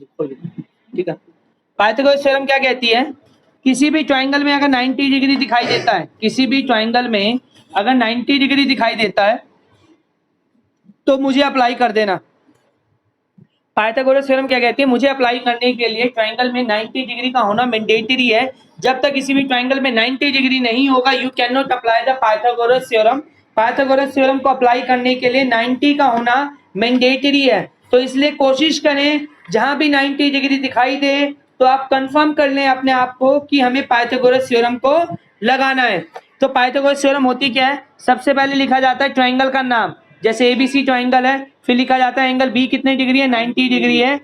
ठीक है, Pythagoras theorem क्या कहती है, किसी भी ट्रायंगल में अगर 90 डिग्री दिखाई देता है, किसी भी ट्रायंगल में अगर 90 डिग्री दिखाई देता है तो मुझे अप्लाई कर देना। पाइथागोरस थ्योरम क्या कहती है, मुझे अप्लाई करने के लिए ट्रायंगल में 90 डिग्री का होना मैंडेटरी है। जब तक किसी भी ट्रायंगल में 90 डिग्री नहीं होगा, you can not apply the Pythagoras theorem. Pythagoras theorem को अप्लाई करने के लिए 90 का होना मैंडेटरी है। तो इसलिए कोशिश करें जहां भी 90 डिग्री दिखाई दे तो आप कंफर्म कर लें अपने आप को कि हमें पाइथागोरस थ्योरम को लगाना है। तो पाइथागोरस थ्योरम होती क्या है, सबसे पहले लिखा जाता है ट्रायंगल का नाम, जैसे एबीसी ट्रायंगल है, फिर लिखा जाता है एंगल बी कितने डिग्री है, 90 डिग्री है।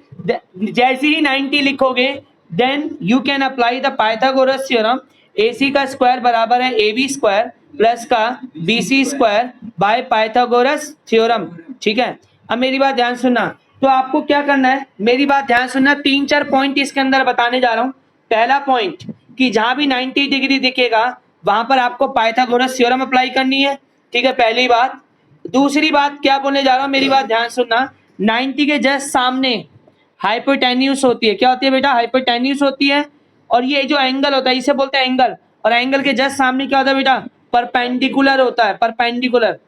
जैसे ही 90 लिखोगे then you can apply the Pythagoras theorem. AC का स्क्वायर बराबर है AB स्क्वायर प्लस का BC square by Pythagoras theorem. ठीक है, अब मेरी बात ध्यान सुनना। तो आपको क्या करना है, मेरी बात ध्यान सुनना, 3-4 पॉइंट इसके अंदर बताने जा रहा हूं। पहला पॉइंट कि जहां भी 90 डिग्री दिखेगा वहां पर आपको पाइथागोरस थ्योरम अप्लाई करनी है। ठीक है, पहली बात। दूसरी बात क्या बोलने जा रहा हूं, मेरी बात ध्यान सुनना, 90 के जस्ट सामने हाइपोटेन्यूस होती है। क्या होती है बेटा, हाइपोटेन्यूस होती है। और ये जो एंगल होता है इसे बोलते हैं एंगल, और एंगल के जस्ट सामने क्या होता है बेटा, परपेंडिकुलर होता है, परपेंडिकुलर,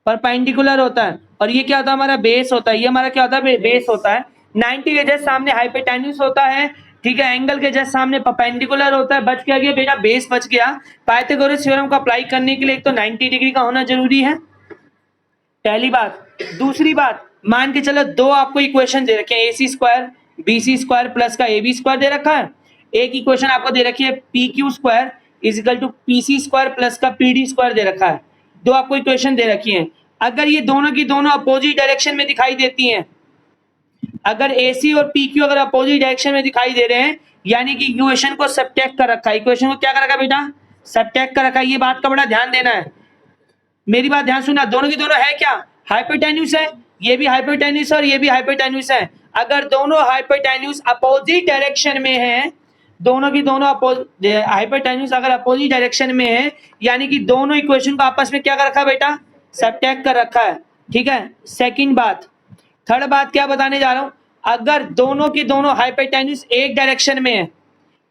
परपेंडिकुलर होता है। और ये क्या होता है, हमारा बेस होता है, ये हमारा क्या होता है, बेस होता है। 90 के जस्ट सामने हाइपोटेन्यूस होता है। ठीक है, एंगल के जस्ट सामने परपेंडिकुलर होता है। बच क्या गया बेटा, बेस बच गया। पाइथागोरस थ्योरम को अप्लाई करने के लिए एक तो 90 डिग्री का होना जरूरी है, पहली बात। दूसरी बात, मान के चलो दो आपको इक्वेशन दे रखे हैं, AC square BC square plus का AB स्क्वायर दे रखा है। एक इक्वेशन आपको दे रखी है PQ square is equal to PC square plus का PD स्क्वायर दे रखा है। दो आपको इक्वेशन दे रखी है। अगर ये दोनों की दोनों अपोजिट डायरेक्शन में दिखाई देती हैं, अगर AC और PQ अगर अपोजिट डायरेक्शन में दिखाई दे रहे हैं, यानी कि इक्वेशन को सबट्रैक्ट कर रखा है। इक्वेशन को क्या कर रखा है बेटा, सबट्रैक्ट कर रखा है। ये बात का बड़ा ध्यान देना है, मेरी बात ध्यान सुनना। दोनों की दोनों है क्या, हाइपोटेन्यूस है, ये भी हाइपोटेन्यूस और ये भी हाइपोटेन्यूस है। अगर दोनों हाइपोटेन्यूस अपोजिट डायरेक्शन में है, दोनों की दोनों हाइपोटेन्यूस अगर अपोजिट डायरेक्शन में है, यानी कि दोनों इक्वेशन को आपस में क्या कर रखा है बेटा, सबट्रैक्ट कर रखा है। ठीक है, सेकंड बात। थर्ड बात क्या बताने जा रहा हूं, अगर दोनों की दोनों हाइपोटेन्यूस एक डायरेक्शन में है,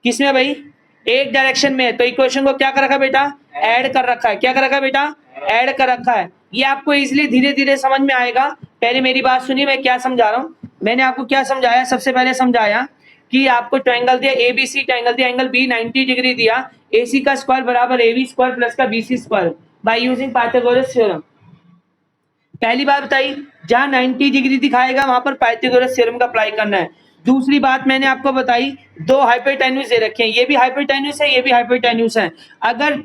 किसमें भाई, एक डायरेक्शन में है, तो इक्वेशन को क्या कर रखा है बेटा, ऐड कर रखा है। क्या कर रखा है बेटा, ऐड कर रखा है। ये आपको इजीली धीरे धीरे समझ में आएगा। पहले मेरी बात सुनिए, मैं क्या समझा रहा हूं। मैंने आपको क्या समझाया, सबसे पहले समझाया कि आपको ट्रायंगल दिया ABC ट्रायंगल दिया, एंगल B 90 डिग्री दिया, AC का स्क्वायर बराबर AB स्क्वायर प्लस का BC square by using Pythagoras theorem. पहली बात बताई, जहां 90 डिग्री दिखाएगा वहां पर पाइथागोरस थ्योरम का अप्लाई करना है। दूसरी बात मैंने आपको बताई, दो हाइपोटेन्यूस दे रखे हैं, ये भी हाइपोटेन्यूस है, ये भी हाइपोटेन्यूस है। अगर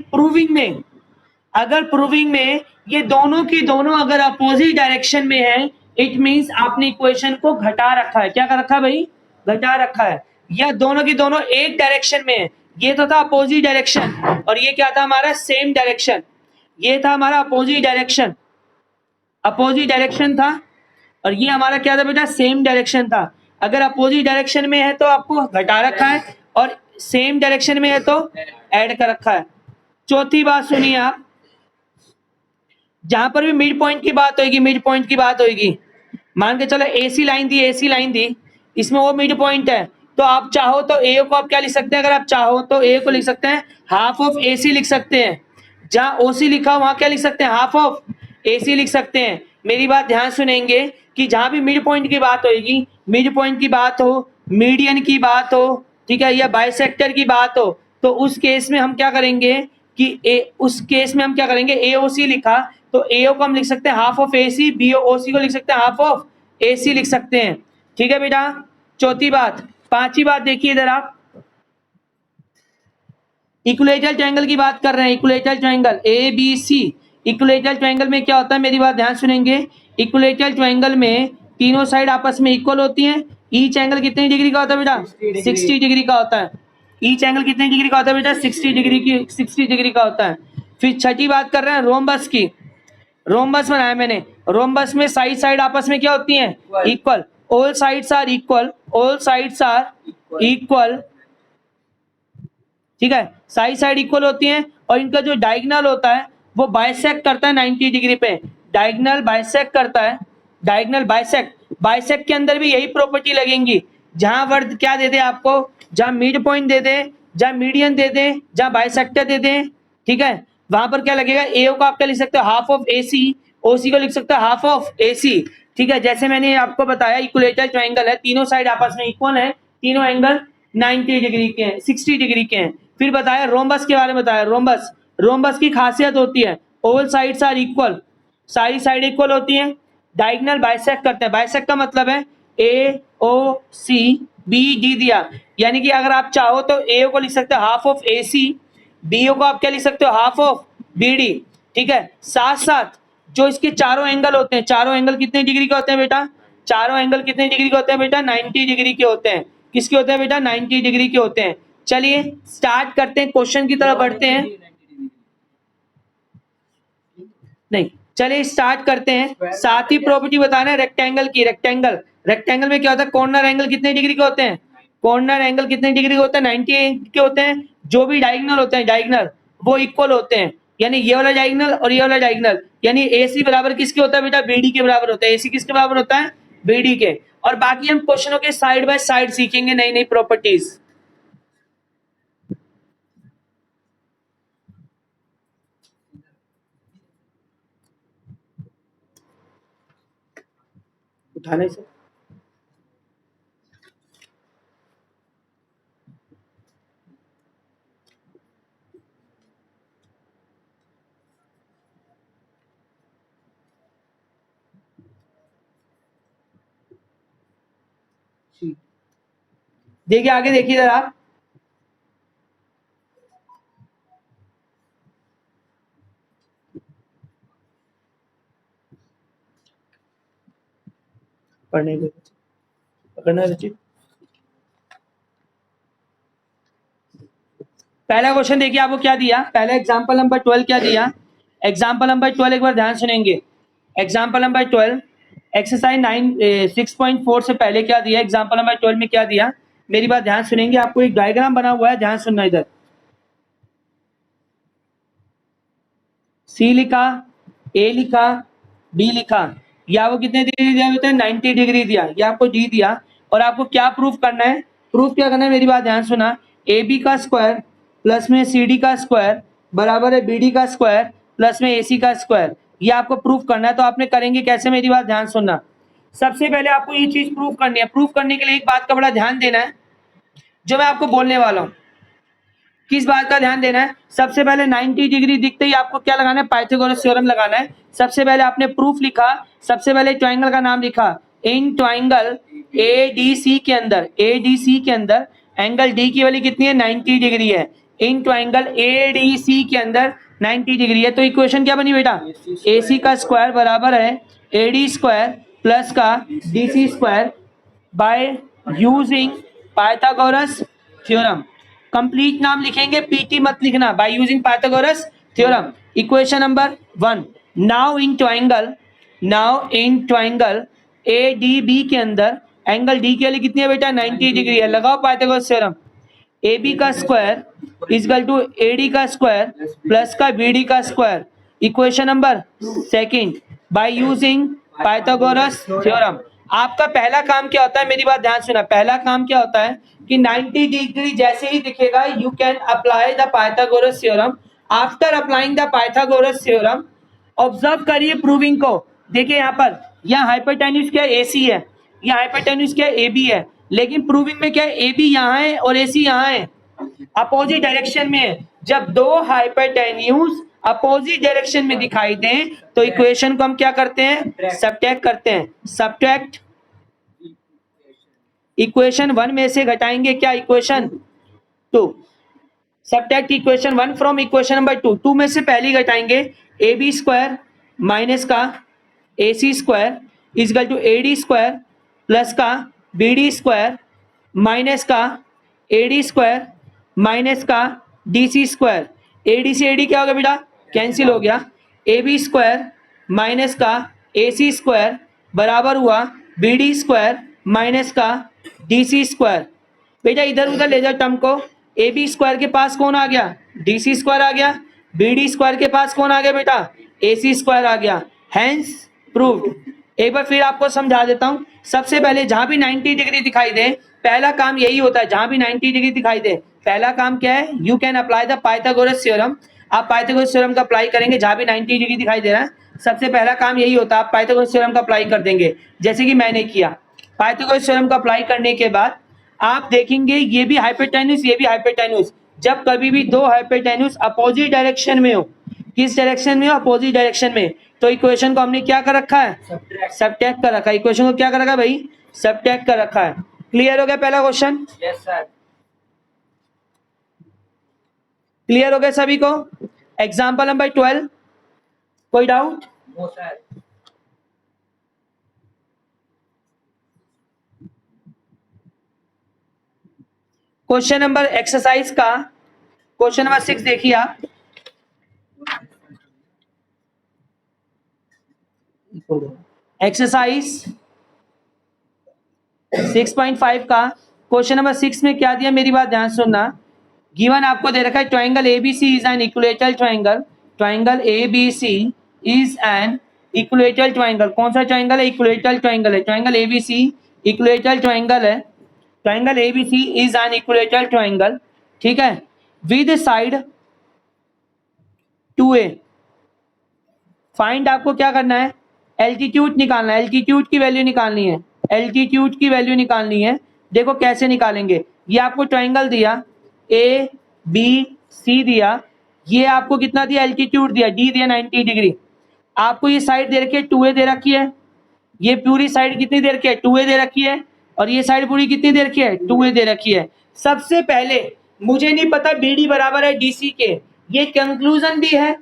प्रूविंग में ये दोनों की दोनों अगर अपोजिट डायरेक्शन में है, इट मींस आपने इक्वेशन को घटा रखा है। क्या कर रखा है भाई, घटा रखा है। या दोनों की दोनों एक डायरेक्शन में है, ये तो था अपोजिट डायरेक्शन, और ये क्या था हमारा, सेम डायरेक्शन। ये था हमारा अपोजिट डायरेक्शन, अपोजिट डायरेक्शन था, और ये हमारा क्या था बेटा, सेम डायरेक्शन था। अगर अपोजिट डायरेक्शन में है तो आपको घटा रखा है, और सेम डायरेक्शन में है तो ऐड कर रखा है। चौथी बात सुनिए आप, जहां पर भी मिड पॉइंट की बात होगी, मिड पॉइंट की बात होगी, मान के चलो AC लाइन दी, AC लाइन दी, इसमें वो मिड पॉइंट है, तो आप चाहो तो A को आप क्या लिख सकते हैं, अगर आप चाहो तो A को लिख सकते हैं हाफ ऑफ AC लिख सकते हैं। जहां OC लिखा हो वहां क्या लिख सकते हैं, हाफ ऑफ AC लिख सकते हैं। मेरी बात ध्यान सुनेंगे कि जहां भी मिड पॉइंट की बात होगी, मिड पॉइंट की बात हो, मीडियन की बात हो, ठीक है, या बाइसेक्टर की बात हो, तो उस केस में हम क्या करेंगे कि उस केस में हम क्या करेंगे, AOC लिखा तो AO को हम लिख सकते हैं हाफ ऑफ AC, BOC को लिख सकते हैं हाफ ऑफ AC लिख सकते हैं। ठीक है बेटा, चौथी बात। पांचवी बात देखिए इधर आप, इक्विलैटरल ट्रायंगल की बात कर रहे हैं, equilateral triangle ABC। Equilateral triangle में क्या होता है, मेरी बात ध्यान सुनेंगे, इक्विलैटरल ट्रायंगल में तीनों साइड आपस में इक्वल होती हैं। ईच एंगल कितने डिग्री का होता है बेटा, 60 डिग्री का होता है। ईच एंगल कितने डिग्री का होता है बेटा, 60 डिग्री का होता है। फिर छठी बात कर रहे हैं रोम्बस की, रोम्बस बनाया मैंने, रोम्बस में साइड आपस में क्या होती हैं, equal. All sides are equal, all sides are equal. ठीक है, साइड इक्वल होती हैं, और इनका जो डायगोनल होता है वो बाइसेक्ट करता है 90 डिग्री पे, डायगोनल बाइसेक्ट करता है, डायगोनल बाइसेक्ट बाइसेक्ट के अंदर भी यही प्रॉपर्टी लगेंगी, जहां वर्ड क्या दे दे आपको, जहां मिड पॉइंट दे दे, जहां मीडियन दे दे, जहां बाइसेक्टर दे दे, ठीक है, वहां पर क्या लगेगा, एओ को आप क्या लिख सकते हो, हाफ ऑफ एसी, ओसी को लिख सकते हो हाफ ऑफ एसी, ठीक है। जैसे मैंने आपको बताया इक्विलेटरल ट्रायंगल है, तीनों साइड आपस में इक्वल है, तीनों एंगल 90 डिग्री के हैं, 60 डिग्री के हैं। फिर बताया रोम्बस के बारे में बताया, रोम्बस, रोम्बस की खासियत होती है ऑल साइड्स आर इक्वल, सारी साइड इक्वल होती हैं। डायगोनल बाइसेक्ट करते हैं, बाइसेक्ट का मतलब है ए ओ सी बी डी दिया, यानी कि अगर आप चाहो तो ए को लिख सकते हो half of A C, B को आप क्या लिख सकते हो हाफ ऑफ बी डी, ठीक है। साथ साथ जो इसके चारों एंगल होते हैं, चारों एंगल कितने डिग्री के होते हैं बेटा, चारों एंगल कितने डिग्री के होते हैं बेटा, 90 डिग्री के होते हैं। किसके होते हैं बेटा, 90 डिग्री के होते हैं। चलिए स्टार्ट करते हैं, क्वेश्चन की तरफ बढ़ते हैं, नहीं चलिए स्टार्ट करते हैं। साथ ही प्रॉपर्टी बताना है रेक्टेंगल की, रेक्टेंगल, रेक्टेंगल में क्या होता है, कॉर्नर एंगल कितने डिग्री के होते हैं, कॉर्नर एंगल कितने डिग्री के होते हैं, 90 के होते हैं। जो भी डायगोनल होते हैं, डायगोनल वो इक्वल होते हैं, यानी ये वाला डायगोनल और ये वाला डायगोनल, यानी एसी बराबर किसके होता है बेटा, बीडी के बराबर होता है। एसी किसके बराबर होता है, बीडी के। और बाकी हम क्वेश्चनों के साइड बाय साइड सीखेंगे नई नई प्रॉपर्टीज। उठाने से देखिए आगे देखिए जरा, पढ़ने के पकड़ना रुचि। पहला क्वेश्चन देखिए आपको क्या दिया, पहला एग्जांपल नंबर 12 क्या दिया, एग्जांपल नंबर 12 एक बार ध्यान सुनेंगे। एग्जांपल नंबर 12 एक्सरसाइज 6.4 से पहले क्या दिया, एग्जांपल नंबर 12 में क्या दिया, मेरी बात ध्यान सुनेंगे। आपको एक डायग्राम बना हुआ है, ध्यान सुनना इधर। सी लिखा, ए लिखा, बी लिखा, या वो कितने डिग्री दिया होता है, 90 डिग्री दिया, या आपको डी दिया। और आपको क्या प्रूफ करना है, प्रूफ क्या करना है, मेरी बात ध्यान सुना, ए बी का स्क्वायर प्लस में सी डी का स्क्वायर बराबर है बी डी का स्क्वायर प्लस में ए सी का स्क्वायर, ये आपको प्रूफ करना है। तो आपने करेंगे कैसे, मेरी बात ध्यान सुनना। सबसे पहले आपको ये चीज प्रूफ करनी है, प्रूफ करने के लिए एक बात का बड़ा ध्यान देना है, जो मैं आपको बोलने वाला हूँ। किस बात का ध्यान देना है, सबसे पहले 90 डिग्री दिखते ही आपको क्या लगाना है, पाइथागोरस थ्योरम लगाना है। सबसे पहले आपने प्रूफ लिखा, सबसे पहले ट्रायंगल का नाम लिखा, इन ट्रायंगल एडीसी के अंदर, एडीसी के अंदर एंगल डी की वैल्यू कितनी है, 90 डिग्री है। इन ट्रायंगल एडीसी के अंदर 90 डिग्री है। तो इक्वेशन क्या बनी बेटा, एसी का स्क्वायर बराबर है एडी स्क्वायर प्लस का DC square by using Pythagoras theorem. Complete नाम लिखेंगे, पीटी मत लिखना, by using Pythagoras theorem. Equation number 1, now in triangle, now in triangle A D B के अंदर एंगल डी के लिए कितनी है बेटा, 90 डिग्री है। लगाओ पाइथागोरस थ्योरम, ए बी का square is equal to A D का स्क्वायर प्लस का बी डी का square. Equation number second, by using Pythagoras theorem. आपका पहला काम क्या होता है, मेरी बात ध्यान सुना, पहला काम क्या होता है कि 90 डिग्री जैसे ही दिखेगा you can apply the Pythagoras theorem. After applying the Pythagoras theorem, observe करिए प्रूविंग को। देखिए यहाँ पर, यहाँ हाइपोटेन्यूज क्या है, AC है, यहाँ हाइपोटेन्यूज क्या है, AB है, लेकिन प्रूविंग में क्या है, AB यहाँ है और AC यहाँ है, अपोजिट डायरेक्शन में है। जब दो हाइपोटेन्यूज अपोजिट डायरेक्शन में दिखाई दें तो इक्वेशन को हम क्या करते हैं, सब्ट्रैक्ट करते हैं। सब्ट्रैक्ट, इक्वेशन 1 में से घटाएंगे क्या, equation 2। Subtract equation 1 from equation number 2, 2 में से पहली घटाएंगे, ए बी स्क्वायर माइनस का A C square is equal to A D square plus का बी डी स्क्वायर माइनस का ए डी स्क्वायर माइनस का D C square. A D से A D क्या हो गया बेटा, कैंसिल हो गया। ए बी स्क्वायर माइनस का ए सी स्क्वायर बराबर हुआ बी डी स्क्वायर माइनस का डी सी स्क्वायर। बेटा इधर उधर ले जाओ टर्म को, ए बी स्क्वायर के पास कौन आ गया, डी सी स्क्वायर आ गया, बी डी स्क्वायर के पास कौन आ गया बेटा, ए सी स्क्वायर आ गया। Hence proved. एक बार फिर आपको समझा देता हूं, सबसे पहले जहां भी 90 डिग्री दिखाई दे, पहला काम यही होता है, जहां भी 90 डिग्री दिखाई दे पहला काम क्या है, you can apply the Pythagoras theorem. आप पाइथागोरस थ्योरम का अप्लाई करेंगे जहां भी 90 डिग्री दिखाई दे रहा है, सबसे पहला काम यही होता है, आप पाइथागोरस थ्योरम का अप्लाई कर देंगे, जैसे कि मैंने किया। पाइथागोरस थ्योरम का अप्लाई करने के बाद आप देखेंगे ये भी हाइपोटेन्यूज, ये भी हाइपोटेन्यूज। जब कभी भी दो हाइपोटेन्यूज अपोजिट डायरेक्शन में हो, किस डायरेक्शन में हो, अपोजिट डायरेक्शन में, तो इक्वेशन को हमने क्या कर रखा है, सबट्रैक्ट कर रखा है। इक्वेशन को क्या कर रखा है भाई, सबट्रैक्ट कर रखा है। क्लियर हो गया पहला क्वेश्चन? Yes sir. क्लियर हो गया सभी को? एग्जाम्पल नंबर 12, कोई doubt? No sir. Question number exercise का क्वेश्चन नंबर 6 देखिए आप। एक्सरसाइज 6.5 का क्वेश्चन नंबर 6 में क्या दिया, मेरी बात ध्यान से सुनना। गिवन आपको दे रखा है triangle ABC is an equilateral triangle, triangle ABC is an equilateral triangle. कौन सा ट्राइंगल है, इक्विलेटरल ट्राइंगल है। ट्राइंगल एबीसी इक्विलेटरल ट्राइंगल है, triangle ABC is an equilateral triangle, ठीक है, विद साइड 2a। फाइंड आपको क्या करना है, एल्टीट्यूड निकालना है, एल्टीट्यूड की वैल्यू निकालनी है, एल्टीट्यूड की वैल्यू निकालनी है। देखो कैसे निकालेंगे, ये आपको ट्राइंगल दिया ए बी सी दिया, ये आपको कितना दिया, एल्टीट्यूड दिया, डी दिया 90 डिग्री। आपको ये साइड दे रखी है 2a दे रखी है, ये पूरी साइड कितनी दे रखी है, 2a दे रखी है, और ये साइड पूरी कितनी दे रखी है, 2a दे रखी है। सबसे पहले मुझे नहीं पता BD बराबर है DC के, ये कंक्लूजन भी है,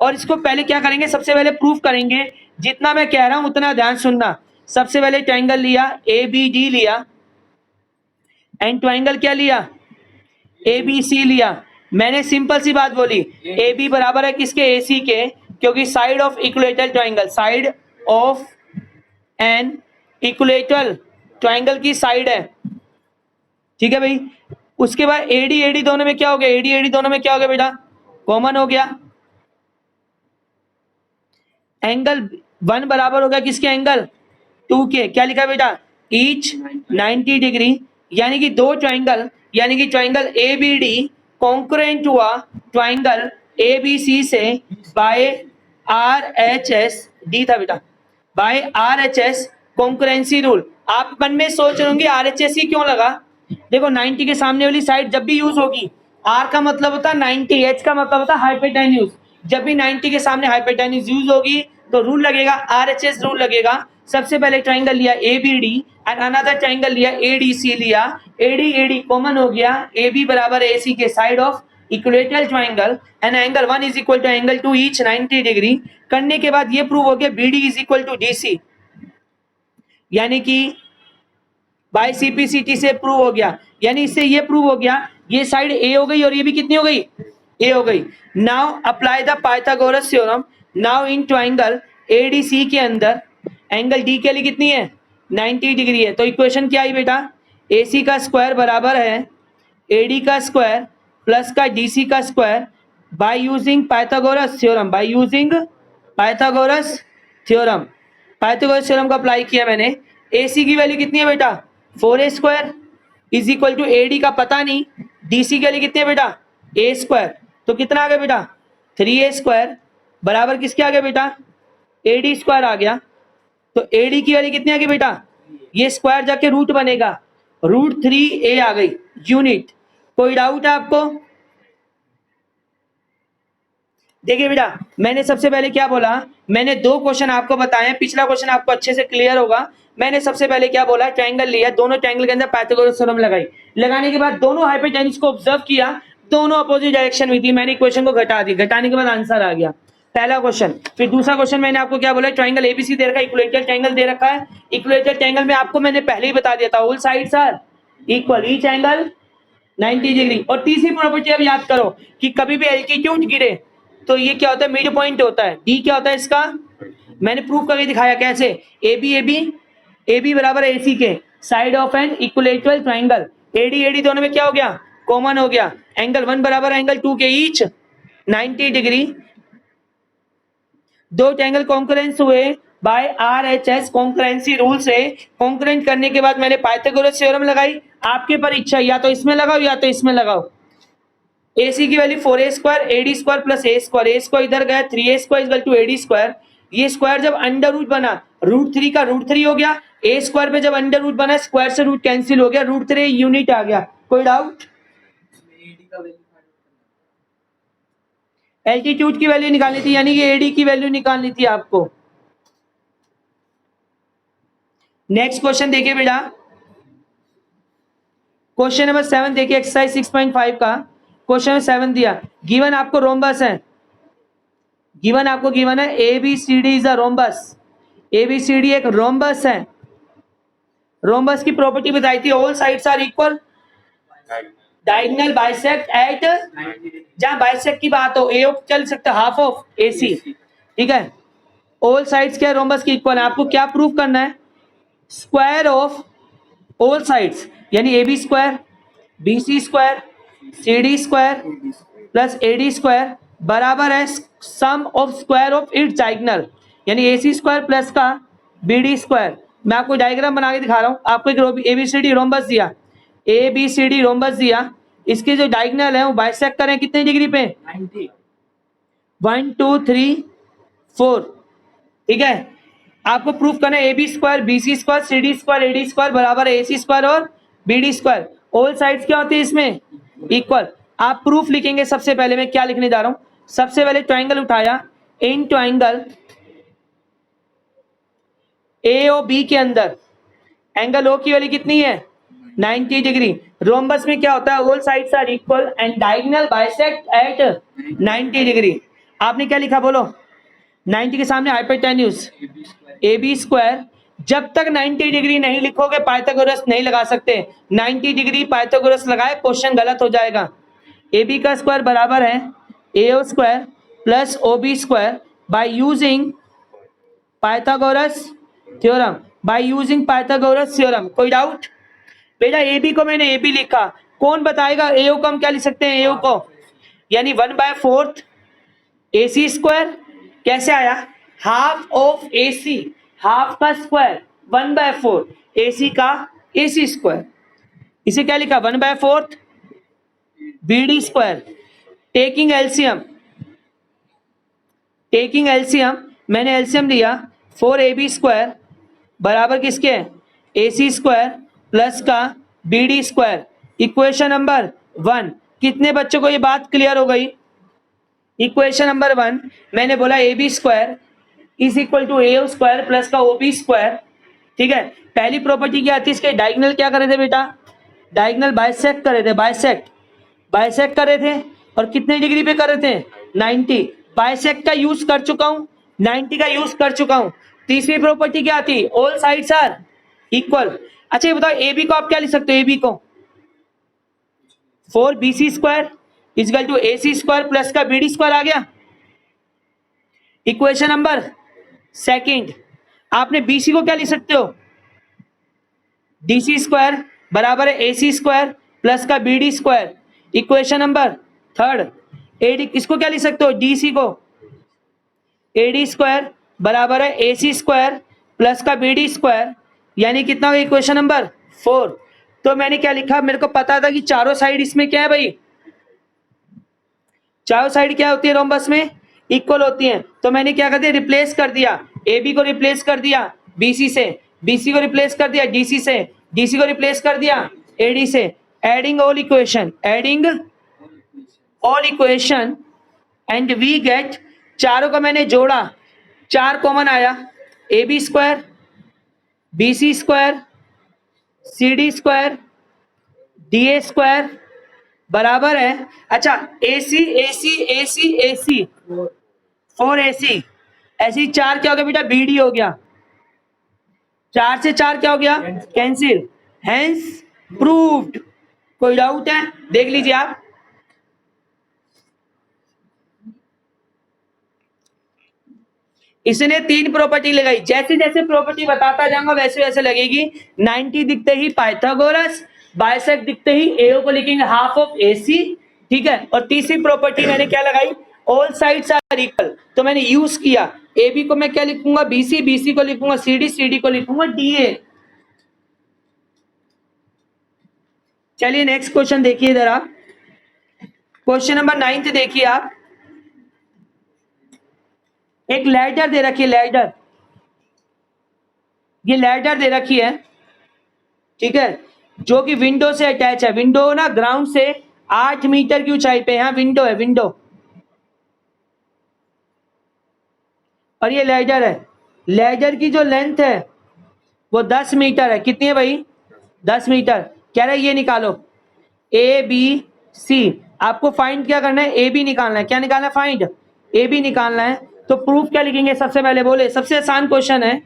और इसको पहले क्या करेंगे, सबसे पहले प्रूफ करेंगे। जितना मैं कह रहा हूं उतना ध्यान सुनना। सबसे पहले ट्राइंगल लिया ABD लिया, एंड ट्राइंगल क्या लिया, ABC लिया। मैंने सिंपल सी बात बोली, AB बराबर है किसके, AC के, क्योंकि side of equilateral triangle, side of an equilateral triangle की साइड है, ठीक है भाई। उसके बाद AD दोनों में क्या हो गया, AD दोनों में क्या हो गया बेटा, कॉमन हो गया। एंगल 1 बराबर हो गया किसके, एंगल 2 के, क्या लिखा बेटा, ईच 90 डिग्री, यानी कि दो ट्राइंगल, यानी कि ट्राइंगल ABD कॉन्करेंट हुआ ट्राइंगल ABC से बाय RHS, डी था बेटा, बाय RHS कॉन्करेंसी रूल। आप मन में सोच रहे होंगे RHS ही क्यों लगा। देखो 90 के सामने वाली साइड जब भी यूज होगी, R का मतलब होता है 90, H का मतलब होता है हाइपोटेन्यूज। जब भी 90 के सामने हाइपोटेन्यूज यूज होगी तो रूल लगेगा, RHS रूल लगेगा। सबसे पहले ट्राइंगल लिया ABD एंड अनदर ट्राइंगल लिया ADC लिया, AD कॉमन हो गया, AB बराबर AC के side of equilateral triangle, and angle 1 is equal to angle 2 each 90 degree. करने के बाद ये प्रूव हो गया BD is equal to DC, यानी कि बाय CPCT से प्रूव हो गया, यानी इससे ये प्रूव हो गया ये साइड A हो गई और ये भी कितनी हो गई, A हो गई। Now apply the Pythagoras theorem. Now in triangle ADC के अंदर एंगल D के लिए कितनी है, 90 डिग्री है। तो इक्वेशन क्या आई बेटा, AC का स्क्वायर बराबर है AD का स्क्वायर प्लस का DC का square by using Pythagoras theorem, by using Pythagoras theorem. Pythagoras theorem का अप्लाई किया मैंने। AC की वैल्यू कितनी है बेटा, 4a square is equal to AD का पता नहीं, DC के लिए कितने बेटा, a स्क्वायर, तो कितना आ गया बेटा 3a स्क्वायर बराबर किसके आ गया बेटा, AD स्क्वायर आ गया। तो AD की वैल्यू कितनी आ गई बेटा, ये स्क्वायर जाके रूट बनेगा, √3a आ गई यूनिट। कोई डाउट है आपको? देखिए बेटा मैंने सबसे पहले क्या बोला, मैंने दो क्वेश्चन आपको बताए, पिछला क्वेश्चन आपको अच्छे से क्लियर होगा। मैंने सबसे पहले क्या बोला, ट्रायंगल लिया, दोनों ट्रायंगल के अंदर पाइथागोरस थ्योरम लगाई, लगाने के बाद दोनों हाइपोटेन्यूज को ऑब्जर्व किया, दोनों अपोजिट डायरेक्शन में थी, मैंने इक्वेशन को घटा दी, घटाने के बाद आंसर आ गया, पहला क्वेश्चन। फिर दूसरा क्वेश्चन मैंने आपको क्या बोला, ट्रायंगल एबीसी दे रखा है, इक्विलेटरल ट्रायंगल दे रखा है, इक्विलेटरल ट्रायंगल में आपको मैंने पहले ही बता दिया था all sides are equal, each angle 90 degree. और तीसरी प्रॉपर्टी अब याद करो कि कभी भी एल्टीट्यूड गिरे तो ये क्या होता है, मिड पॉइंट होता है, डी क्या होता है इसका, मैंने प्रूव करके दिखाया कैसे, AB बराबर AC के side of an equilateral triangle, AD दोनों में क्या हो गया, कॉमन हो गया, एंगल 1 बराबर एंगल 2 के ईच 90 डिग्री, दो ट्रायंगल कॉन्करेंस हुए बाय RHS कॉन्करेंसी रूल से कॉन्करेंट करने के बाद मैंने पाइथागोरस थ्योरम लगाई। आपकी परीक्षा या तो इसमें लगाओ या तो इसमें लगाओ। AC की value 4A square AD square plus A square इधर गया 3A square equal to AD square. ये स्क्वायर जब अंडर रूट बना √3 का √3 हो गया। A स्क्वायर पे जब अंडर रूट बना स्क्वायर से रूट कैंसिल हो गया √3 यूनिट आ गया। कोई डाउट? एल्टीट्यूड की वैल्यू निकालनी थी यानी कि AD की वैल्यू निकालनी थी आपको। नेक्स्ट क्वेश्चन देखिए बेटा, क्वेश्चन नंबर 7 देखिए एक्सरसाइज 6.5 का क्वेश्चन नंबर 7 दिया। गिवन आपको रोम्बस है, गिवन आपको गिवन है ABCD is a rhombus. ABCD एक रोम्बस है। रोम्बस की प्रॉपर्टी बताई थी all sides are equal, diagonal bisect at, जहां बाइसेक्ट की बात हो AO चल सकता हाफ ऑफ AC, ठीक है। ऑल साइड्स क्या रोम्बस की इक्वल है, आपको क्या प्रूव करना है, स्क्वायर ऑफ ऑल साइड्स यानी AB square BC square CD square plus AD square बराबर है sum of square of its diagonal यानी AC स्क्वायर प्लस का BD स्क्वायर। मैं आपको डायग्राम बना के दिखा रहा हूं। आपको एक ABCD रोम्बस दिया, ABCD रोम्बस दिया, इसके जो डायगोनल है वो बाइसेक्ट करें कितने डिग्री पे 90, 1 2 3 4, ठीक है। आपको प्रूफ करना है AB square BC square CD square AD square बराबर है AC स्क्वायर और BD स्क्वायर। ऑल साइड्स क्या होती है इसमें इक्वल। आप प्रूफ लिखेंगे, सबसे पहले मैं क्या लिखने जा रहा हूं, सबसे पहले ट्रायंगल उठाया, इन ट्रायंगल AOB के अंदर एंगल O की वैल्यू कितनी है 90 डिग्री। रोम्बस में क्या होता है all sides are equal and diagonal bisect at 90 degree. आपने क्या लिखा बोलो, 90 के सामने हाइपोटेन्यूज AB स्क्वायर। जब तक 90 डिग्री नहीं लिखोगे पाइथागोरस नहीं लगा सकते। 90 डिग्री पाइथागोरस लगाए क्वेश्चन गलत हो जाएगा। AB का स्क्वायर बराबर है AO square plus OB square by using Pythagoras theorem, by using Pythagoras theorem. कोई डाउट? बेटा AB को मैंने AB लिखा, कौन बताएगा AO को हम क्या लिख सकते हैं, AO को यानी 1/4 AC स्क्वायर कैसे आया, हाफ ऑफ AC, हाफ का स्क्वायर 1/4 AC का AC स्क्वायर, इसे क्या लिखा 1/4 BD square. Taking LCM, taking LCM मैंने एलसीएम लिया 4AB स्क्वायर बराबर किसके AC स्क्वायर प्लस का BD स्क्वायर। इक्वेशन नंबर 1, कितने बच्चों को ये बात क्लियर हो गई? इक्वेशन नंबर 1 मैंने बोला AB square is equal to AO square plus का OB स्क्वायर, ठीक है। पहली प्रॉपर्टी क्या थी इसके, डायगोनल क्या करे थे बेटा, डायगोनल बाइसेक्ट करे थे, बाइसेक्ट करे थे और कितने डिग्री पे करे थे 90। बाइसेक्ट का यूज कर चुका हूं, 90 का यूज कर चुका हूं। तीसरी प्रॉपर्टी क्या थी, ऑल साइड्स आर इक्वल। अच्छा ये बताओ AB को आप क्या लिख सकते हो, AB को 4BC square equal to AC square plus का BD स्क्वायर आ गया। इक्वेशन नंबर 2 आपने BC को क्या लिख सकते हो, DC स्क्वायर बराबर है AC स्क्वायर प्लस का BD square. Equation number 3 AD इसको क्या लिख सकते हो, DC को AD स्क्वायर बराबर है AC स्क्वायर प्लस का BD स्क्वायर, यानी कितना होगा इक्वेशन नंबर 4। तो मैंने क्या लिखा, मेरे को पता था कि चारों साइड इसमें क्या है भाई, चारों साइड क्या होती है रोम्बस में इक्वल होती हैं। तो मैंने क्या कर दिया, रिप्लेस कर दिया, AB को रिप्लेस कर दिया BC से, BC को रिप्लेस कर दिया DC से, DC को रिप्लेस कर दिया AD से। Adding all equation, adding all equation and we get, चारों को मैंने जोड़ा, 4 कॉमन आया, AB square BC square CD square DA square बराबर है, अच्छा AC AC AC AC 4AC, ऐसी 4 क्या हो गया बेटा BD हो गया, 4 से 4 क्या हो गया कैंसिल, हेंस प्रूव्ड। कोई डाउट है, देख लीजिए आप। इसने 3 प्रॉपर्टी लगाई, जैसे जैसे प्रॉपर्टी बताता जाऊंगा वैसे वैसे लगेगी। 90 दिखते ही पाइथागोरस, बाइसेक्ट दिखते ही AO को लिखेंगे हाफ ऑफ AC, ठीक है। और तीसरी प्रॉपर्टी मैंने क्या लगाई, ऑल साइड्स आर इक्वल, तो मैंने यूज किया ए बी को मैं क्या लिखूंगा BC, BC को लिखूंगा CD, CD को लिखूंगा DA। चलिए नेक्स्ट क्वेश्चन देखिए इधर आप, क्वेश्चन नंबर 9 देखिए आप, एक लैडर दे रखी है, लैडर, ये लैडर दे रखी है, ठीक है, जो कि विंडो से अटैच है। विंडो ना ग्राउंड से 8 मीटर की ऊंचाई पे, यहाँ विंडो है, विंडो, और ये लैडर है। लैडर की जो लेंथ है वो 10 मीटर है। कितनी है भाई? 10 मीटर। कह रहा है ये निकालो ABC। आपको फाइंड क्या करना है? AB निकालना है। क्या निकालना है? फाइंड AB निकालना है। तो प्रूफ क्या लिखेंगे? सबसे पहले बोले, सबसे आसान क्वेश्चन है,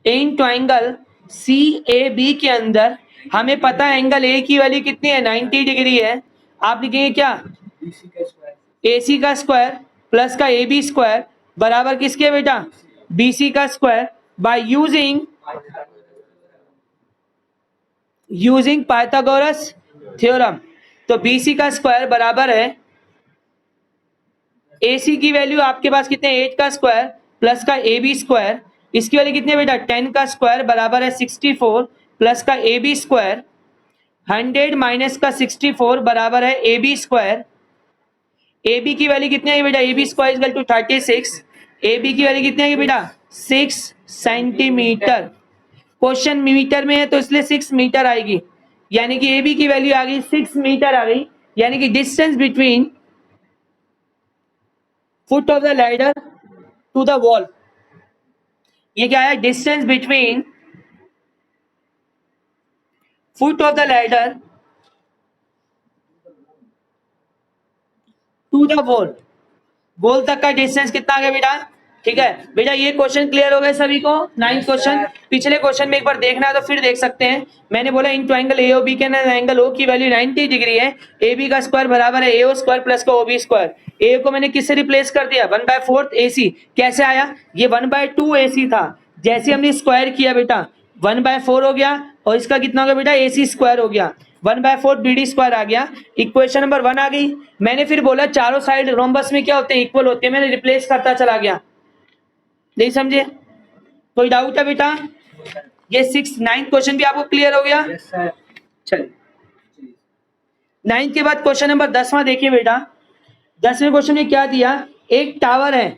इन ट्रायंगल CAB के अंदर हमें पता है एंगल A की वैल्यू कितनी है? 90 डिग्री है। आप लिखेंगे क्या? AC का स्क्वायर प्लस का AB स्क्वायर बराबर किसके बेटा? BC का square by using Pythagoras theorem. तो BC का स्क्वायर बराबर है, AC की वैल्यू आपके पास कितने? 8 का स्क्वायर प्लस का AB स्क्वायर, इसकी वैल्यू कितनी है बेटा? 10 का स्क्वायर बराबर है 64 प्लस का AB स्क्वायर, 100 माइनस का 64 बराबर है AB स्क्वायर। AB की वैल्यू कितनी है बेटा? AB square equal to 36। AB की वैल्यू कितनी है बेटा? 6 सेंटीमीटर। क्वेश्चन मीटर में है तो इसलिए 6 मीटर आएगी, यानी कि AB की वैल्यू आ गई 6 मीटर आ गई, यानी कि distance between foot of the ladder to the wall, ये क्या है? Distance between foot of the ladder to the wall, wall तक का डिस्टेंस कितना आ गया बेटा? ठीक है बेटा, ये क्वेश्चन क्लियर हो गए सभी को? 9 क्वेश्चन। पिछले क्वेश्चन में एक बार देखना है तो फिर देख सकते हैं। मैंने बोला इन ट्रायंगल AOB के अंदर एंगल O की वैल्यू 90 डिग्री है। AB का स्क्वायर बराबर है AO स्क्वायर प्लस का OB स्क्वायर। A को मैंने किससे रिप्लेस कर दिया? 1/4 AC। कैसे आया? ये 1/2 AC था, जैसे हमने स्क्वायर किया बेटा 1/4 हो गया, और इसका कितना हो गया बेटा? AC स्क्वायर हो गया, 1/4 BD स्क्वायर आ गया। इक्वेशन नंबर 1 आ गई। मैंने फिर बोला चारों साइड रोम्बस में क्या होते हैं? इक्वल होते हैं। मैंने रिप्लेस करता चला गया। नहीं समझे? कोई डाउट है बेटा? ये 9th क्वेश्चन भी आपको क्लियर हो गया? चलिए 9th के बाद क्वेश्चन नंबर 10वां देखिए बेटा। 10वें क्वेश्चन में क्या दिया? एक टावर है,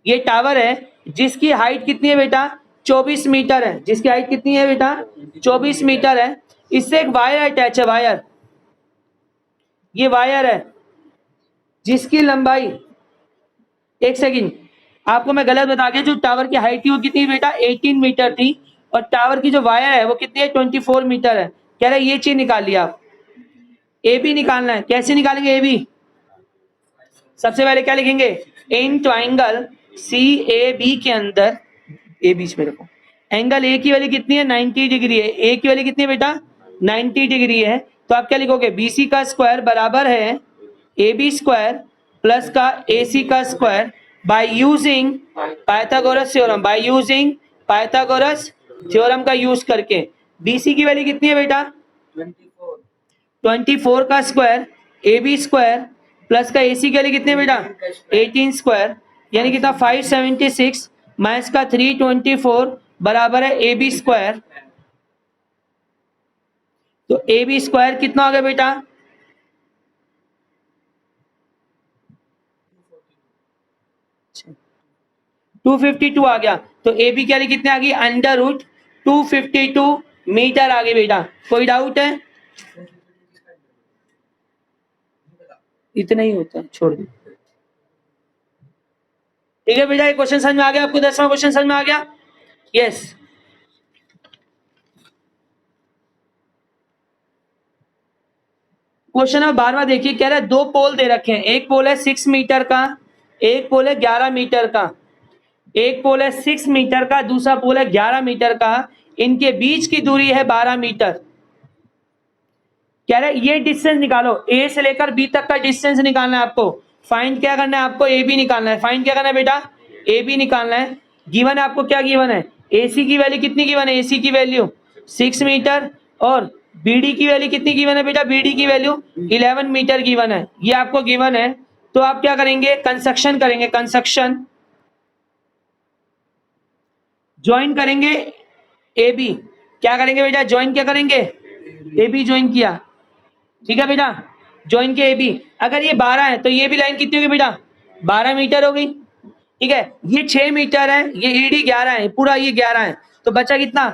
ये टावर है जिसकी हाइट कितनी है बेटा? 24 मीटर है। जिसकी हाइट कितनी है बेटा? 24 मीटर है। इससे एक वायर अटैच है, वायर, ये वायर है जिसकी लंबाई, एक सेकंड, आपको मैं गलत बता गया, जो टावर की हाइट थी वो कितनी बेटा? 18 मीटर थी, और टावर की जो वायर है वो कितनी है? 24 मीटर है। कह रहा है ये चीज निकाल लिया आप। AB निकालना है। कैसे निकालेंगे AB? सबसे पहले क्या लिखेंगे? इन ट्रायंगल CAB के अंदर, A बीच में रखो, एंगल A की वैल्यू कितनी है? 90 डिग्री है। A की वैल्यू कितनी है बेटा? 90 डिग्री है। तो आप क्या लिखोगे? BC का स्क्वायर बराबर है AB स्क्वायर प्लस का AC का square by using Pythagoras theorem, by using Pythagoras theorem का यूज करके। BC की वैल्यू कितनी है बेटा? 24 का स्क्वायर AB स्क्वायर प्लस का AC की वैल्यू कितनी है बेटा? 18 स्क्वायर, यानी कितना? 576 माइनस का 324 बराबर है AB स्क्वायर। तो AB स्क्वायर कितना हो गया बेटा? 252 आ गया। तो AB की वैल्यू कितनी आ गई? √252 मीटर आ गई बेटा। कोई डाउट है? इतना ही होता है, छोड़ दो। ठीक है बेटा, ये क्वेश्चन समझ में आ गया आपको? 10वां क्वेश्चन समझ में आ गया? यस। क्वेश्चन नंबर 12वां देखिए। कह रहा है दो पोल दे रखे हैं, एक पोल है 6 मीटर का, एक पोल है 11 मीटर का। एक पोल है 6 मीटर का, दूसरा पोल है 11 मीटर का। इनके बीच की दूरी है 12 मीटर। कह रहा है ये डिस्टेंस निकालो, ए से लेकर बी तक का डिस्टेंस निकालना है आपको। फाइंड क्या करना है आपको? ए बी निकालना है। फाइंड क्या करना है बेटा? ए बी निकालना है। गिवन है आपको, क्या गिवन है? AC की वैल्यू कितनी गिवन है? AC की वैल्यू 6 मीटर, और BD की वैल्यू कितनी गिवन है बेटा? BD की वैल्यू 11 मीटर गिवन है। ये आपको गिवन है। तो आप क्या करेंगे, कंस्ट्रक्शन करेंगे, कंस्ट्रक्शन ज्वाइन करेंगे ए बी। क्या करेंगे बेटा, ज्वाइन क्या करेंगे, ए बी ज्वाइन किया, ठीक है बेटा, ज्वाइन के ए बी। अगर ये 12 है तो ये भी लाइन कितनी होगी बेटा, 12 मीटर हो गई, ठीक है। ये 6 मीटर है, ये ईडी 11 है, पूरा ये 11 है, तो बचा कितना,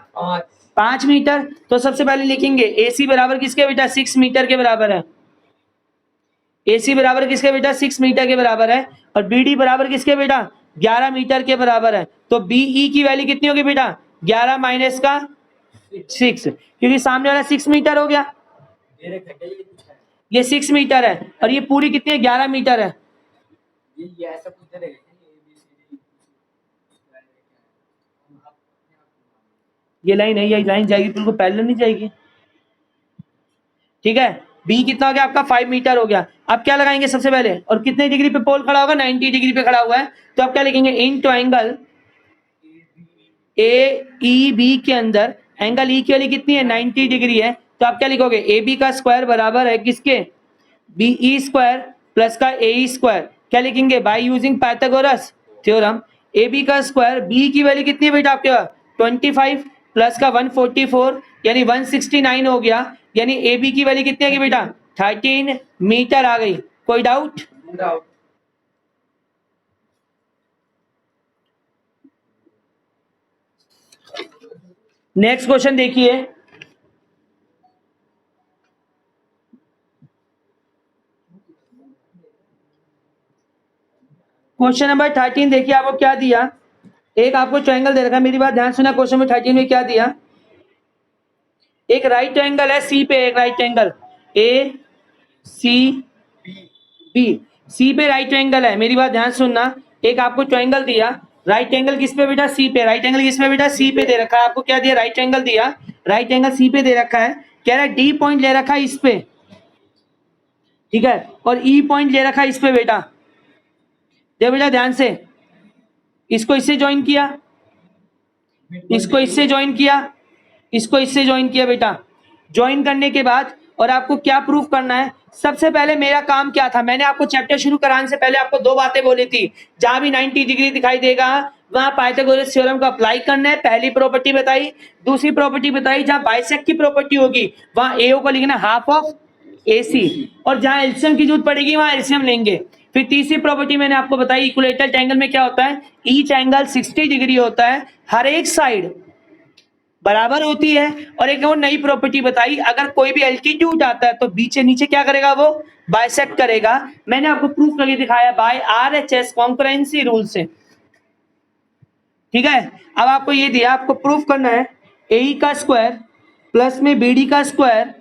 5 मीटर। तो सबसे पहले लिखेंगे ए सी बराबर किसके बेटा, 6 मीटर के बराबर है। ए सी बराबर किसके बेटा, 6 मीटर के बराबर है। और बी डी बराबर किसके बेटा, 11 मीटर के बराबर है। तो बी ई की वैल्यू कितनी होगी बेटा, 11 माइनस का 6, क्योंकि सामने वाला 6 मीटर हो गया, ये 6 मीटर है, और ये पूरी कितनी है, 11 मीटर है। ये लाइन है, ये लाइन जाएगी बिल्कुल पैरेलल नहीं जाएगी, ठीक है। बी कितना हो गया आपका, 5 मीटर हो गया। अब क्या लगाएंगे सबसे पहले, और कितने डिग्री पे पोल खड़ा होगा, 90 डिग्री पे खड़ा हुआ है, तो आप क्या लिखेंगे, in two angle A E B के अंदर एंगल ई की वाली कितनी है, 90 डिग्री है। तो आप क्या लिखोगे, ए बी का स्क्वायर बराबर है किसके, बी ई स्क्वायर प्लस का ए ई स्क्वायर। क्या लिखेंगे, by using Pythagoras theorem, A B का स्क्वायर, बी की वैल्यू कितनी है बेटा आपके पास, 25 प्लस का 144 यानी 169 हो गया, यानी ए बी की वैल्यू कितनी आ गई बेटा, 13 मीटर आ गई। कोई डाउट, नेक्स्ट क्वेश्चन देखिए, क्वेश्चन नंबर 13 देखिए, आपको क्या दिया, एक आपको ट्रायंगल दे रखा है, मेरी बात ध्यान सुना, क्वेश्चन नंबर 13 में क्या दिया, एक राइट ट्रायंगल है सी पे, एक right triangle A C B, C पे राइट ट्रायंगल है, मेरी बात ध्यान सुनना, एक आपको ट्रायंगल दिया, राइट एंगल किस पे बेटा, सी पे, राइट एंगल किस पे बेटा, सी पे दे रखा है, आपको क्या दिया, राइट एंगल दिया, राइट एंगल सी पे दे रखा है, कह रहा है डी पॉइंट ले रखा है इस पे, ठीक है, और ई पॉइंट ले रखा है इस पे बेटा, देखो बेटा ध्यान से, इसको इससे ज्वाइन किया, इसको इससे ज्वाइन किया, इसको इससे ज्वाइन किया बेटा, ज्वाइन करने के बाद और आपको क्या प्रूफ करना है, सबसे पहले मेरा काम क्या था, मैंने आपको चैप्टर शुरू कराने से पहले आपको दो बातें बोली थी, जहां भी 90 डिग्री दिखाई देगा वहां पाइथागोरस थ्योरम को अप्लाई करना है, पहली प्रॉपर्टी बताई। दूसरी प्रॉपर्टी बताई, जहां बाइसेक्ट की प्रॉपर्टी होगी वहां एओ को लिखना हाफ ऑफ एसी, और जहां एलसीएम की जरूरत पड़ेगी वहां एलसीएम लेंगे। फिर तीसरी प्रॉपर्टी मैंने आपको बताई, इक्विलेटरल ट्रायंगल में क्या होता है, ईच एंगल 60 डिग्री होता है, हर एक साइड बराबर होती है। और एक और नई प्रॉपर्टी बताई, अगर कोई भी एल्टीट्यूड आता है तो बीच से नीचे क्या करेगा, वो बाइसेक्ट करेगा। मैंने आपको प्रूफ करके दिखाया बाय आरएचएस कॉन्करेंसी रूल से, ठीक है। अब आपको ये दिया, आपको प्रूफ करना है ए का स्क्वायर प्लस में बी डी का square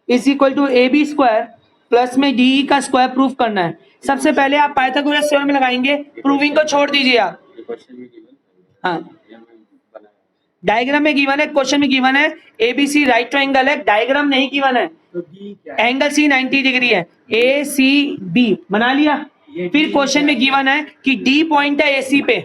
is equal to A B square plus में डी का स्क्वायर प्रूफ करना है। सबसे पहले आप पाइथागोरस थ्योरम लगाएंगे, प्रूविंग को छोड़ दीजिए आप, हाँ डायग्राम में गिवन है, क्वेश्चन में गिवन है एबीसी राइट ट्रायंगल है, डायग्राम नहीं गिवन है, एंगल सी 90 डिग्री है, ए सी बी बना लिया। फिर क्वेश्चन में गिवन है कि डी पॉइंट है एसी पे,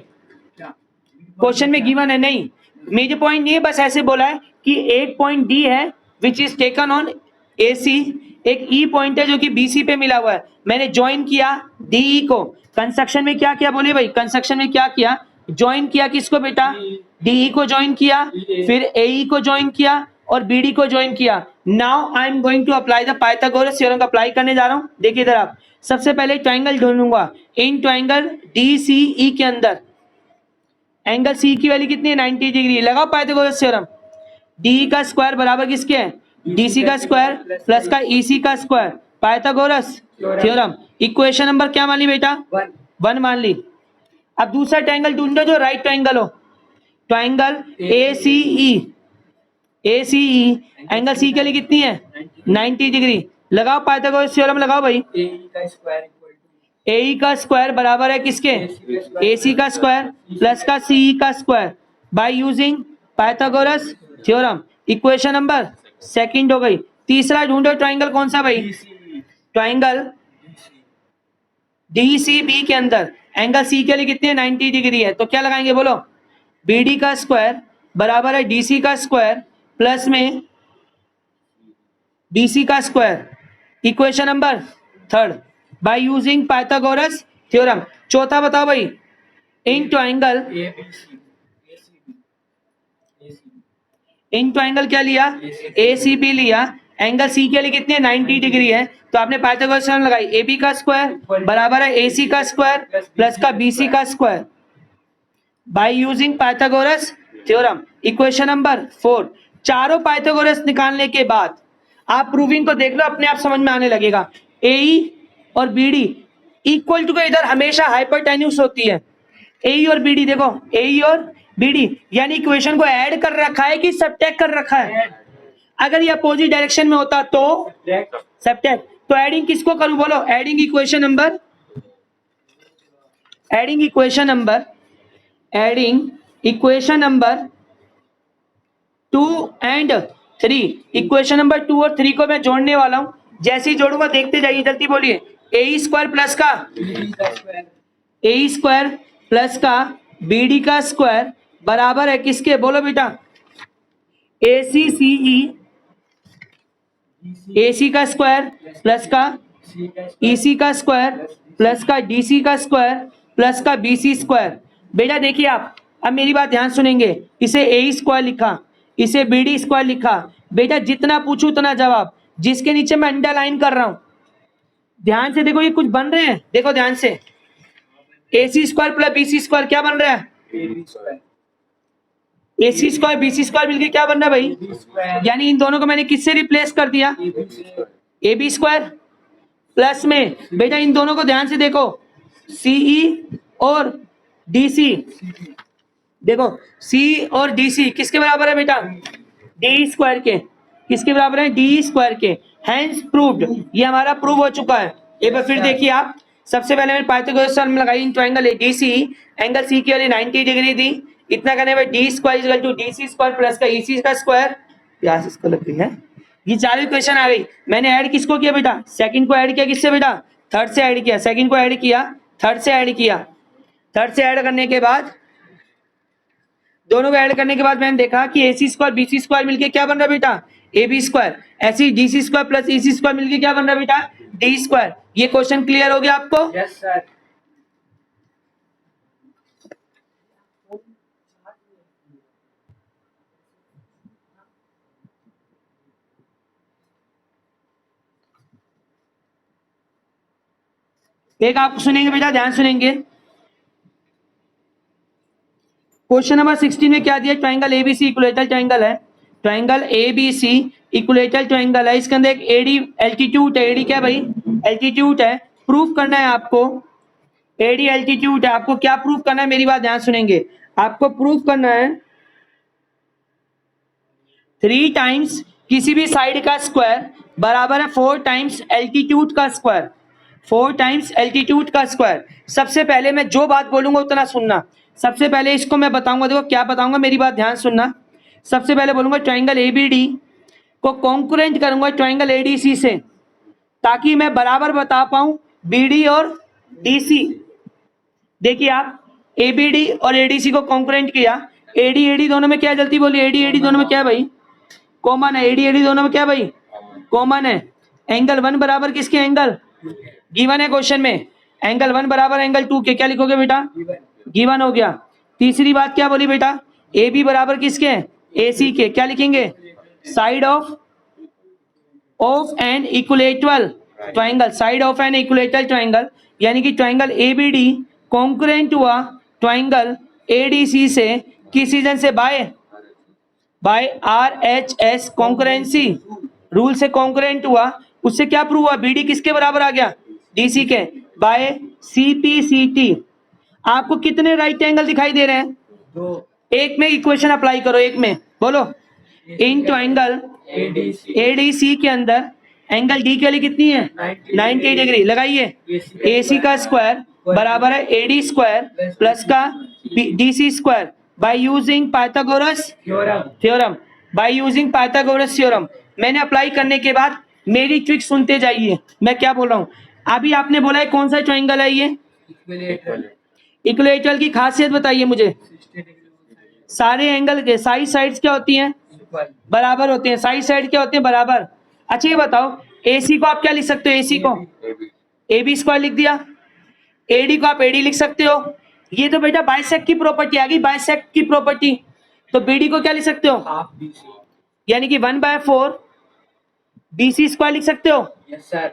क्वेश्चन में गिवन है, नहीं मेजर पॉइंट नहीं है, बस ऐसे बोला है कि एक पॉइंट डी है which is taken on AC, एक ई पॉइंट है जो कि बीसी पे मिला हुआ है, मैंने ज्वाइन किया डी को। कंस्ट्रक्शन में क्या किया बोले भाई, कंस्ट्रक्शन में क्या किया, ज्वाइन किया किसको बेटा, डी को ज्वाइन किया, फिर ए को ज्वाइन किया और बी डी को ज्वाइन किया। Now I am going to apply the Pythagoras theorem का अप्लाई करने जा रहा हूं। देखिए इधर आप, सबसे पहले ट्रायंगल ढूंढूंगा, in triangle D C E के अंदर एंगल सी की वैल्यू कितनी है, 90 डिग्री, लगाओ पाइथागोरस थ्योरम, डी का स्क्वायर बराबर किसके है, डीसी का स्क्वायर प्लस का ईसी का square, Pythagoras theorem. Equation number क्या मान ली बेटा, 1 मान ली। अब दूसरा ट्रायंगल ढूंढो जो राइट ट्रायंगल हो, triangle A C E, angle C के लिए कितनी है, 90 डिग्री, लगाओ पाइथागोरस थ्योरम लगाओ भाई, ए का स्क्वायर बराबर है किसके, ए सी का स्क्वायर प्लस का सी का square by using Pythagoras theorem. Equation number second हो गई। तीसरा ढूंढो ट्रायंगल कौन सा भाई, ट्रायंगल डी सी बी के अंदर एंगल सी के लिए कितनी है, 90 डिग्री है, तो क्या लगाएंगे बोलो, बी डी का स्क्वायर बराबर है डी सी का स्क्वायर प्लस में बी सी का square. Equation number third, bye using Pythagoras theorem. चौथा बताओ भाई, इन ट्राइंगल क्या लिया, ACB लिया, एंगल सी के लिए कितनी है 90 डिग्री है, तो आपने पाइथागोरस थ्योरम लगाई, AB का स्क्वायर बराबर है AC का स्क्वायर प्लस का BC का square by using Pythagoras theorem. Equation number 4। चारों पाइथागोरस निकालने के बाद आप प्रूविंग को देख लो, अपने आप समझ में आने लगेगा। AE और BD इक्वल टू का इधर हमेशा हाइपोटेन्यूस होती है। AE और BD देखो, AE और BD यानी इक्वेशन को ऐड कर रखा है कि सबट्रैक्ट कर रखा है। अगर ये अपोजिट डायरेक्शन में होता तो सबट्रैक्ट। तो एडिंग किसको करूं बोलो, adding equation number 2 and 3। Equation number 2 और 3 को मैं जोड़ने वाला हूं, जैसे ही जोड़ूंगा देखते जाइए, जल्दी बोलिए। AE स्क्वायर प्लस का BD का स्क्वायर बराबर है किसके, बोलो बेटा, AC का स्क्वायर प्लस का EC का स्क्वायर प्लस का DC का स्क्वायर प्लस का BC स्क्वायर। बेटा देखिए आप, अब मेरी बात ध्यान सुनेंगे, इसे AE स्क्वायर लिखा, इसे BD स्क्वायर लिखा। बेटा जितना पूछू उतना जवाब, जिसके नीचे मैं अंडरलाइन कर रहा हूं, ध्यान से देखो, ये कुछ बन रहे हैं, देखो ध्यान से। AC square plus BC square क्या बन रहा है, AC स्क्वायर BC स्क्वायर मिलके क्या बन रहा है भाई, यानी इन दोनों को मैंने किससे रिप्लेस कर दिया, AB स्क्वायर प्लस में, बेटा इन दोनों को ध्यान से देखो, CE और DC, देखो C और DC किसके बराबर है बेटा, D स्क्वायर के, किसके बराबर है, D स्क्वायर के। हैंस प्रूव्ड, ये हमारा प्रूव हो चुका है। एक बार फिर देखिए आप, सबसे पहले मैंने पाइथागोरस थ्योरम लगाई in triangle ADC, angle C की वाली 90 डिग्री दी, इतना करने में D square equal to DC square plus का EC का स्क्वायर, प्यास इसको लग गई है। ये चारों इक्वेशन आ गई। मैंने ऐड किसको किया बेटा, सेकंड को ऐड किया, किससे बेटा, थर्ड से ऐड किया, सेकंड को ऐड किया, थर्ड से ऐड किया, थर्ड से ऐड करने के बाद, दोनों को ऐड करने के बाद मैंने देखा कि AC स्क्वायर BC स्क्वायर मिलके क्या बन रहा है बेटा, AB स्क्वायर, ऐसी DC square plus EC square मिलके क्या बन रहा है बेटा, D स्क्वायर। ये क्वेश्चन क्लियर हो गया आपको? Yes sir. एक आप सुनेंगे बेटा, ध्यान सुनेंगे। क्वेश्चन नंबर 16 में क्या दिया, ट्रायंगल ABC इक्विलेटरल ट्रायंगल है, ट्रायंगल ABC इक्विलेटरल ट्रायंगल है, इसके अंदर एक AD एल्टीट्यूड है, AD क्या भाई, एल्टीट्यूड है, प्रूफ करना है आपको, AD एल्टीट्यूड है, आपको क्या प्रूफ करना है, मेरी बात ध्यान सुनेंगे, आपको प्रूफ करना है 3 टाइम्स किसी भी साइड का स्क्वायर बराबर है 4 टाइम्स एल्टीट्यूड का स्क्वायर, 4 टाइम्स एल्टीट्यूड का स्क्वायर। सबसे पहले मैं जो बात बोलूंगा उतना सुनना, सबसे पहले इसको मैं बताऊंगा, देखो क्या बताऊंगा, मेरी बात ध्यान सुनना। सबसे पहले बोलूंगा ट्रायंगल ABD को कॉन्कुरेंट करूंगा ट्रायंगल ADC से, ताकि मैं बराबर बता पाऊं BD और DC। देखिए आप, ABD और ADC को कॉन्कुरेंट किया, AD दोनों में क्या जल्दी बोलिए, AD दोनों में क्या है भाई, कॉमन है, AD दोनों में क्या भाई, कॉमन है। एंगल 1 बराबर किसके, एंगल गिवन है क्वेश्चन में, एंगल 1 बराबर एंगल 2 के, क्या लिखोगे बेटा, गिवन हो गया। तीसरी बात क्या बोली बेटा, AB बराबर किसके, AC के, क्या लिखेंगे, side of an equilateral triangle, side of an equilateral triangle, यानी कि ट्रायंगल ABD कॉन्कुरेंट हुआ ट्रायंगल ADC से, किस रीजन से, बाय RHS कॉन्कुरेंसी रूल से कॉन्कुरेंट हुआ, उससे क्या प्रूव हुआ, BD किसके बराबर आ गया, DC के, बाय CPCT। आपको कितने राइट एंगल दिखाई दे रहे हैं, 2। एक में इक्वेशन अप्लाई करो, एक में बोलो, इन ट्रायंगल ADC के अंदर एंगल D के लिए कितनी है 90 डिग्री, लगाइए, AC का स्क्वायर बराबर है AD स्क्वायर प्लस का DC square by using Pythagoras theorem, by using Pythagoras theorem. मैंने अप्लाई करने के बाद मेरी ट्रिक सुनते जाइए, मैं क्या बोल रहा हूँ। अभी आपने बोला है कौन सा ट्रायंगल है ये, इक्विलेटरल की खासियत बताइए मुझे, सारे एंगल के साइड्स क्या होती हैं, बराबर होते हैं, साइड क्या होते हैं, बराबर। अच्छा ये बताओ AC को आप क्या लिख सकते हो, AC को ए बी स्क्वायर लिख दिया, एडी को आप एडी लिख सकते हो। ये तो बेटा बाइसेक्ट की प्रॉपर्टी आ गई, बाइसेक्ट की प्रॉपर्टी। तो बीडी को क्या लिख सकते हो, हाफ BC। यानी कि 1/4 BC स्क्वायर लिख सकते हो। Yes sir.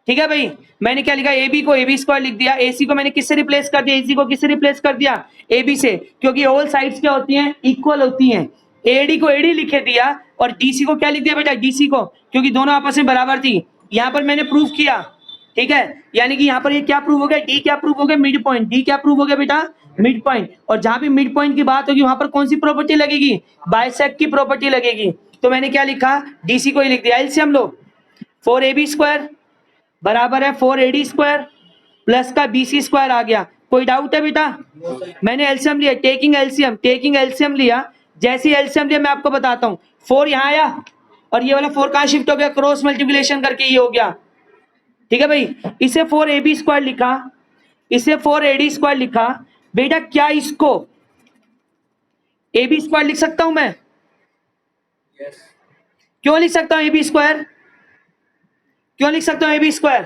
ठीक है भाई, मैंने क्या लिखा, AB को AB स्क्वायर लिख दिया, AC को मैंने किससे रिप्लेस कर दिया, AC को किससे रिप्लेस कर दिया, AB से, क्योंकि ऑल साइड्स क्या होती हैं, इक्वल होती हैं। AD को AD लिखे दिया और DC को क्या लिख दिया बेटा, DC को, क्योंकि दोनों आपस में बराबर थी। यहां पर मैंने प्रूफ किया, ठीक है, यानी कि यहाँ पर ये क्या प्रूव हो गया, D क्या प्रूव हो गया, मिड पॉइंट, D क्या प्रूव हो गया बेटा, मिड पॉइंट। और जहां भी मिड पॉइंट की बात होगी वहां पर कौन सी प्रॉपर्टी लगेगी, बाइसेक्ट की प्रॉपर्टी लगेगी। तो मैंने क्या लिखा, DC को ही लिख दिया। एलसीएम लो, 4AB स्क्वायर बराबर है 4AD स्क्वायर प्लस का BC स्क्वायर आ गया। कोई डाउट है बेटा, मैंने एलसीएम लिया, टेकिंग एलसीएम लिया। जैसे एलसीएम लिया मैं आपको बताता हूँ, 4 यहाँ आया और ये वाला 4 कहाँ शिफ्ट हो गया, क्रॉस मल्टीप्लिकेशन करके ये हो गया। ठीक है भाई, इसे 4AB स्क्वायर लिखा, इसे 4AD स्क्वायर लिखा। बेटा क्या इसको AB स्क्वायर लिख सकता हूं मैं, यस। क्यों लिख सकता हूं AB स्क्वायर, क्यों लिख सकता हूं AB स्क्वायर,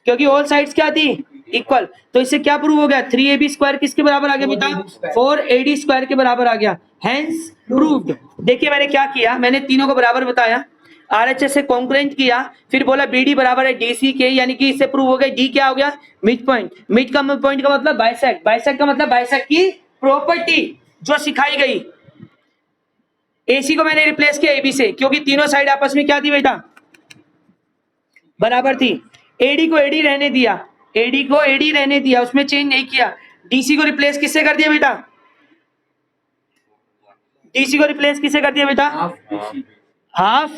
क्योंकि ऑल साइड्स क्या थी, इक्वल। तो इससे क्या प्रूव हो गया, 3AB स्क्वायर किसके बराबर आ गया बेटा, 4AD स्क्वायर के बराबर आ गया, हेंस प्रूव्ड। देखिए मैंने क्या किया, मैंने तीनों को बराबर बताया, RHS से कॉन्करेंट किया, फिर बोला BD बराबर है DC के, यानी कि इससे प्रूव हो गया D क्या हो गया, मिड पॉइंट। मिड का पॉइंट का मतलब बाइसेक्ट, बाइसेक्ट का मतलब बाइसेक्ट की प्रॉपर्टी जो सिखाई गई। AC को मैंने रिप्लेस किया AB से, क्योंकि तीनों साइड आपस में क्या थी बेटा, बराबर थी। AD को AD रहने दिया, AD को AD रहने दिया, उसमें चेंज नहीं किया। DC को रिप्लेस किससे कर दिया बेटा, DC को रिप्लेस किससे कर दिया बेटा, half BC। Half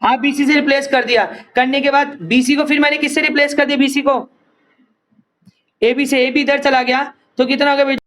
half BC से रिप्लेस कर दिया। करने के बाद BC को फिर मैंने किससे रिप्लेस कर दिया, BC को AB से, AB इधर चला गया, तो कितना हो गया बेटा,